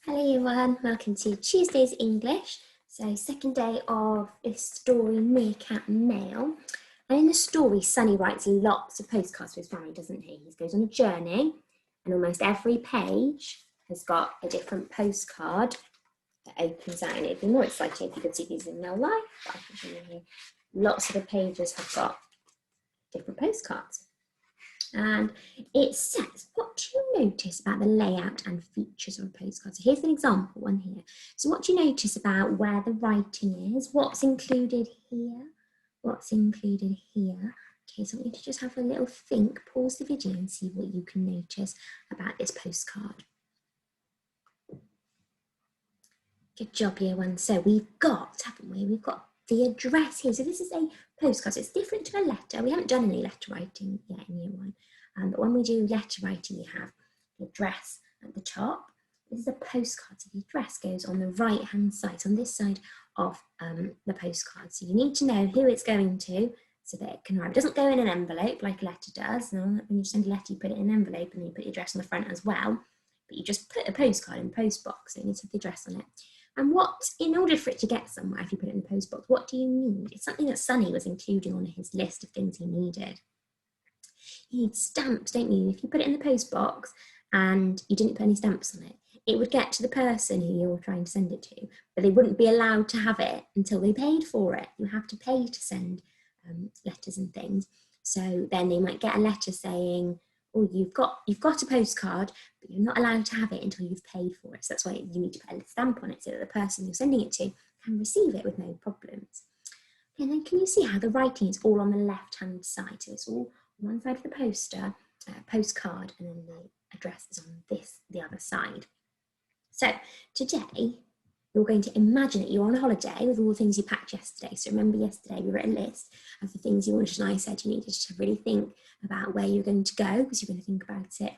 Hello everyone, welcome to Tuesday's English. So second day of this story, Meerkat Mail. And in the story, Sunny writes lots of postcards for his family, doesn't he? He goes on a journey and almost every page has got a different postcard that opens out. And it'd be more exciting if you could see these in real life, but I can show you here. Lots of the pages have got different postcards. And it says, what do you notice about the layout and features of a postcard? So here's an example one here. So what do you notice about where the writing is? What's included here? What's included here? Okay, so I want you to just have a little think, pause the video and see what you can notice about this postcard. Good job, year one. So we've got, haven't we? We've got the address here. So this is a postcard. So it's different to a letter. We haven't done any letter writing yet in year one. But when we do letter writing, you have the address at the top. This is a postcard. So the address goes on the right-hand side, on this side of the postcard. So you need to know who it's going to so that it can arrive. It doesn't go in an envelope like a letter does. No, when you send a letter, you put it in an envelope and you put the address on the front as well. But you just put a postcard in the post box. So it needs to have the address on it. And in order for it to get somewhere, if you put it in the post box, what do you need? It's something that Sunny was including on his list of things he needed. You need stamps, don't you? If you put it in the post box and you didn't put any stamps on it, it would get to the person who you're trying to send it to, but they wouldn't be allowed to have it until they paid for it. You have to pay to send letters and things. So then they might get a letter saying, oh, you've got a postcard, but you're not allowed to have it until you've paid for it. So that's why you need to put a stamp on it so that the person you're sending it to can receive it with no problems. And then can you see how the writing is all on the left-hand side? So it's all on one side of the postcard, and then the address is on the other side. So today, you're going to imagine that you're on holiday with all the things you packed yesterday. So remember yesterday we wrote a list of the things you wanted, and I said you needed to really think about where you're going to go because you're going to think about it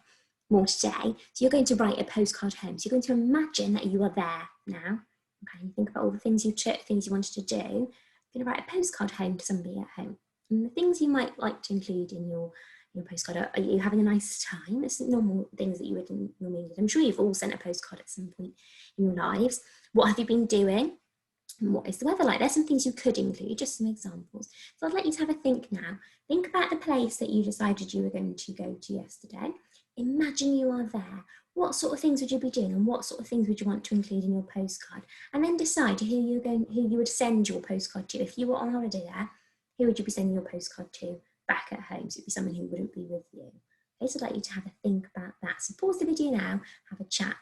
more today. So you're going to write a postcard home. So you're going to imagine that you are there now. Okay, you think about all the things you took, things you wanted to do. You're going to write a postcard home to somebody at home. And the things you might like to include in your postcard, are you having a nice time? It's normal things that you would normally do. I'm sure you've all sent a postcard at some point in your lives. What have you been doing? And what is the weather like? There's some things you could include, just some examples. So I'd like you to have a think now. Think about the place that you decided you were going to go to yesterday. Imagine you are there. What sort of things would you be doing, and what sort of things would you want to include in your postcard? And then decide who you would send your postcard to. If you were on holiday there, who would you be sending your postcard to back at home? So it'd be someone who wouldn't be with you. Okay, so I'd like you to have a think about that. So pause the video now, have a chat.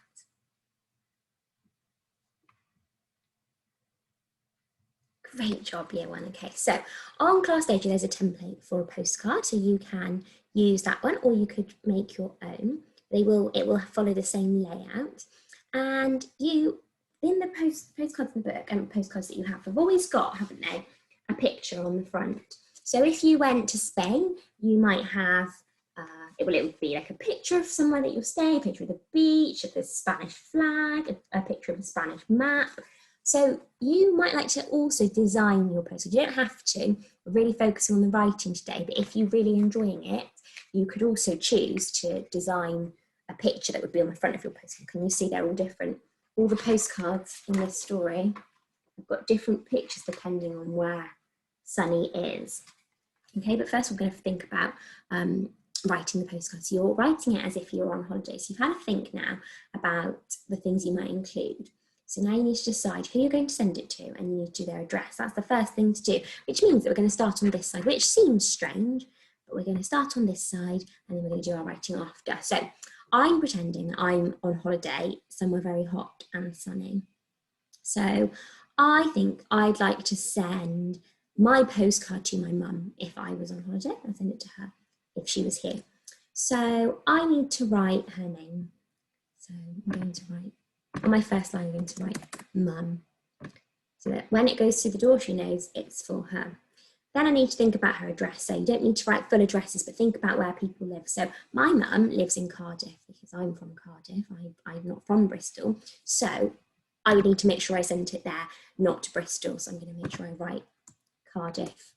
Great job, year one. Okay, so on Class Danger, there's a template for a postcard, so you can use that one, or you could make your own. It will follow the same layout, and in the postcards in the book and postcards that you have always got, haven't they, a picture on the front. So if you went to Spain, you might have it would be like a picture of somewhere that you're staying, a picture of the beach, of the Spanish flag, a picture of a Spanish map. So you might like to also design your postcard. You don't have to. We're really focusing on the writing today, but if you're really enjoying it, you could also choose to design a picture that would be on the front of your postcard. Can you see they're all different? All the postcards in this story have got different pictures depending on where Sunny is. Okay, but first we're going to think about writing the postcard. So you're writing it as if you're on holiday. So you've had a think now about the things you might include. So now you need to decide who you're going to send it to, and you need to do their address. That's the first thing to do, which means that we're going to start on this side, which seems strange, but we're going to start on this side and then we're going to do our writing after. So I'm pretending that I'm on holiday somewhere very hot and sunny. So I think I'd like to send my postcard to my mum if I was on holiday. I'd send it to her if she was here. So I need to write her name. So I'm going to write, on my first line, I'm going to write mum, so that when it goes through the door, she knows it's for her. Then I need to think about her address. So you don't need to write full addresses, but think about where people live. So my mum lives in Cardiff because I'm from Cardiff. I'm not from Bristol. So I would need to make sure I sent it there, not to Bristol. So I'm going to make sure I write Cardiff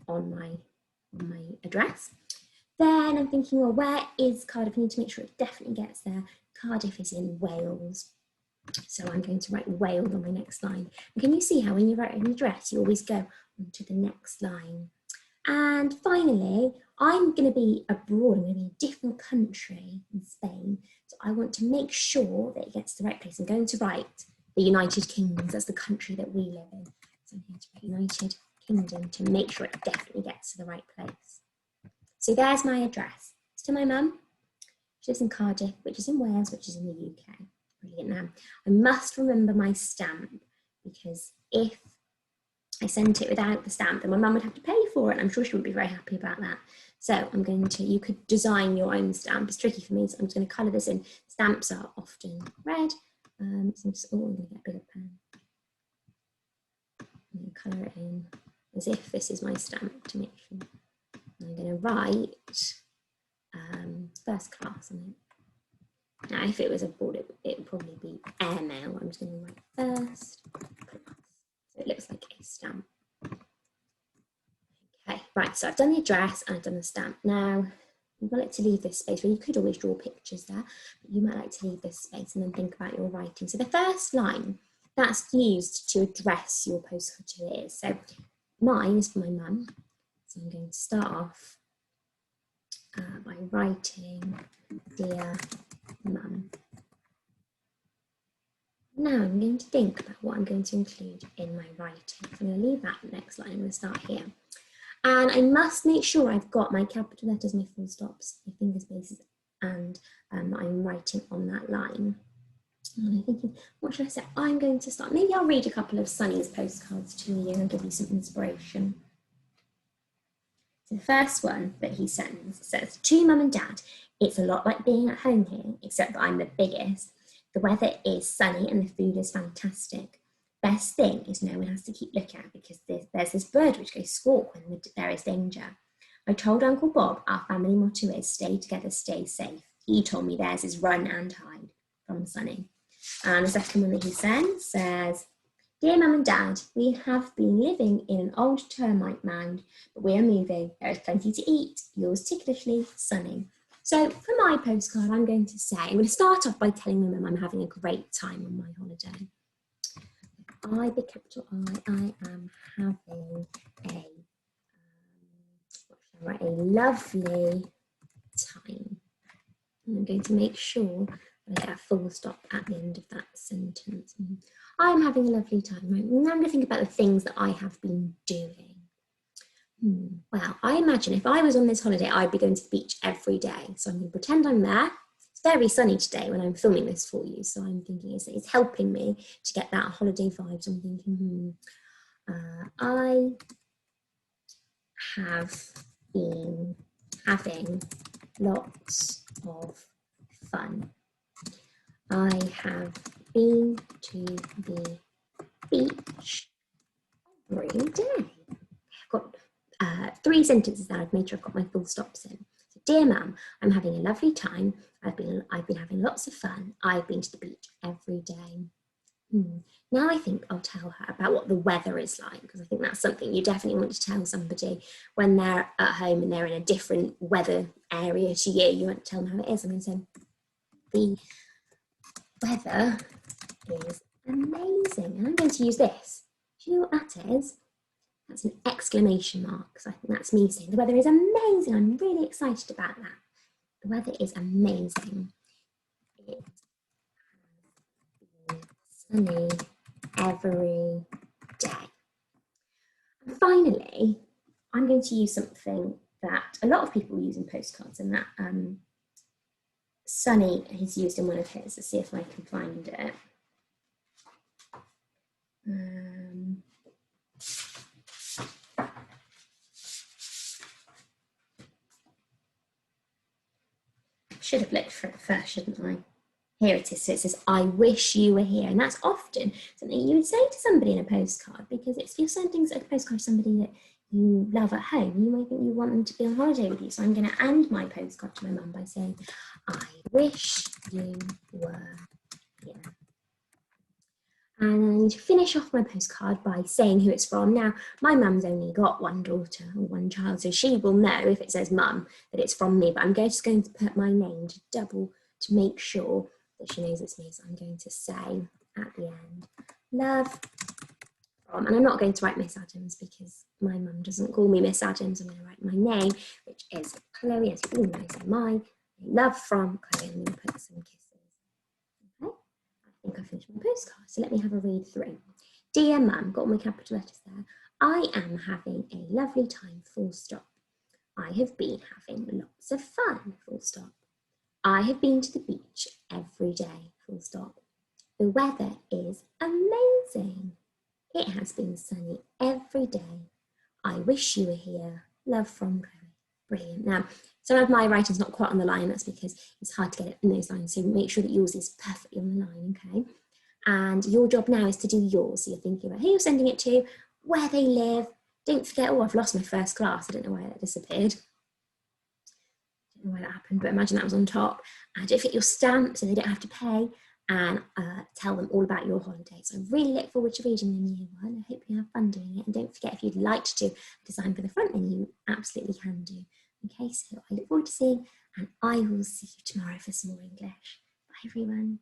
on my address. Then I'm thinking, well, where is Cardiff? I need to make sure it definitely gets there. Cardiff is in Wales. So I'm going to write Wales on my next line. And can you see how when you write an address, you always go on to the next line? And finally, I'm going to be abroad. I'm going to be in a different country in Spain. So I want to make sure that it gets to the right place. I'm going to write the United Kingdom. That's the country that we live in. So I'm going to write United Kingdom to make sure it definitely gets to the right place. So there's my address. It's to my mum. She lives in Cardiff, which is in Wales, which is in the UK. Brilliant. Now, I must remember my stamp, because if I sent it without the stamp, then my mum would have to pay for it, and I'm sure she wouldn't be very happy about that. So I'm going to, you could design your own stamp. It's tricky for me, so I'm just going to colour this in. Stamps are often red, so I'm just, oh, I'm going to get a bigger pen. I'm going to colour it in as if this is my stamp to make sure. I'm going to write first class on it. Now, if it was a board, it would probably be airmail. I'm just going to write first class. So it looks like a stamp. Okay, right, so I've done the address and I've done the stamp. Now, you might like to leave this space, well, you could always draw pictures there, but you might like to leave this space and then think about your writing. So the first line, that's used to address your postcard to who it is. So mine is for my mum. So I'm going to start off by writing, Dear Mum. Now I'm going to think about what I'm going to include in my writing. So I'm going to leave that next line. I'm going to start here. And I must make sure I've got my capital letters, my full stops, my finger spaces, and I'm writing on that line. And I'm thinking, what should I say? I'm going to start. Maybe I'll read a couple of Sonny's postcards to you and give you some inspiration. So the first one that he sends says, to Mum and Dad, it's a lot like being at home here, except that I'm the biggest. The weather is sunny and the food is fantastic. Best thing is no one has to keep looking at, because there's this bird which goes squawk when there is danger. I told Uncle Bob our family motto is stay together, stay safe. He told me theirs is run and hide, from Sonny. And the second one that he sends says, Dear Mum and Dad, we have been living in an old termite mound, but we are moving. There is plenty to eat. Yours ticklishly, Sonny. So for my postcard, I'm going to say, I'm going to start off by telling my mum I'm having a great time on my holiday. Big capital I am having a lovely time. And I'm going to make sure that I get a full stop at the end of that sentence. I'm having a lovely time. Right? Now I'm going to think about the things that I have been doing. Well, I imagine if I was on this holiday, I'd be going to the beach every day. So I'm going to pretend I'm there. It's very sunny today when I'm filming this for you. So I'm thinking it's helping me to get that holiday vibe. So I'm thinking, I have been having lots of fun. I have been to the beach every day. I've got 3 sentences now. I've made sure I've got my full stops in. So, Dear Mum, I'm having a lovely time. I've been having lots of fun. I've been to the beach every day. Now I think I'll tell her about what the weather is like, because I think that's something you definitely want to tell somebody when they're at home and they're in a different weather area to you. You want to tell them how it is. I'm going to say, the weather is amazing. And I'm going to use this. Do you know what that is? That's an exclamation mark. So I think that's me saying the weather is amazing. I'm really excited about that. The weather is amazing. It has been sunny every day. And finally, I'm going to use something that a lot of people use in postcards, and that Sonny has used in one of his. Let's see if I can find it. Should have looked for it first, shouldn't I? Here it is. So it says, I wish you were here. And that's often something you would say to somebody in a postcard, because if you're sending a postcard to somebody that you love at home, you might think you want them to be on holiday with you. So I'm going to end my postcard to my mum by saying, I wish you were here. And I need to finish off my postcard by saying who it's from. Now, my mum's only got one daughter or one child, so she will know if it says mum that it's from me, but I'm just going to put my name to make sure that she knows it's me. So I'm going to say at the end, love from, and I'm not going to write Miss Adams because my mum doesn't call me Miss Adams. I'm going to write my name, which is Chloe, as you all know, so my love from Chloe, and I'm going to put some kisses. Okay, I think I finished my postcard, so let me have a read through. Dear Mum, got all my capital letters there. I am having a lovely time, full stop. I have been having lots of fun, full stop. I have been to the beach every day, full stop. The weather is amazing. It has been sunny every day. I wish you were here. Love from Chloe. Brilliant. Now, some of my writing's not quite on the line. That's because it's hard to get it in those lines. So make sure that yours is perfectly on the line, okay? And your job now is to do yours. So you're thinking about who you're sending it to, where they live. Don't forget, oh, I've lost my first class. I don't know why that disappeared. I don't know why that happened, but imagine that was on top. And don't forget your stamp so they don't have to pay, and tell them all about your holidays. So I really look forward to reading them year one. I hope you have fun doing it. And don't forget, if you'd like to do a design for the front, then you absolutely can do. Okay, so I look forward to seeing, and I will see you tomorrow for some more English. Bye, everyone.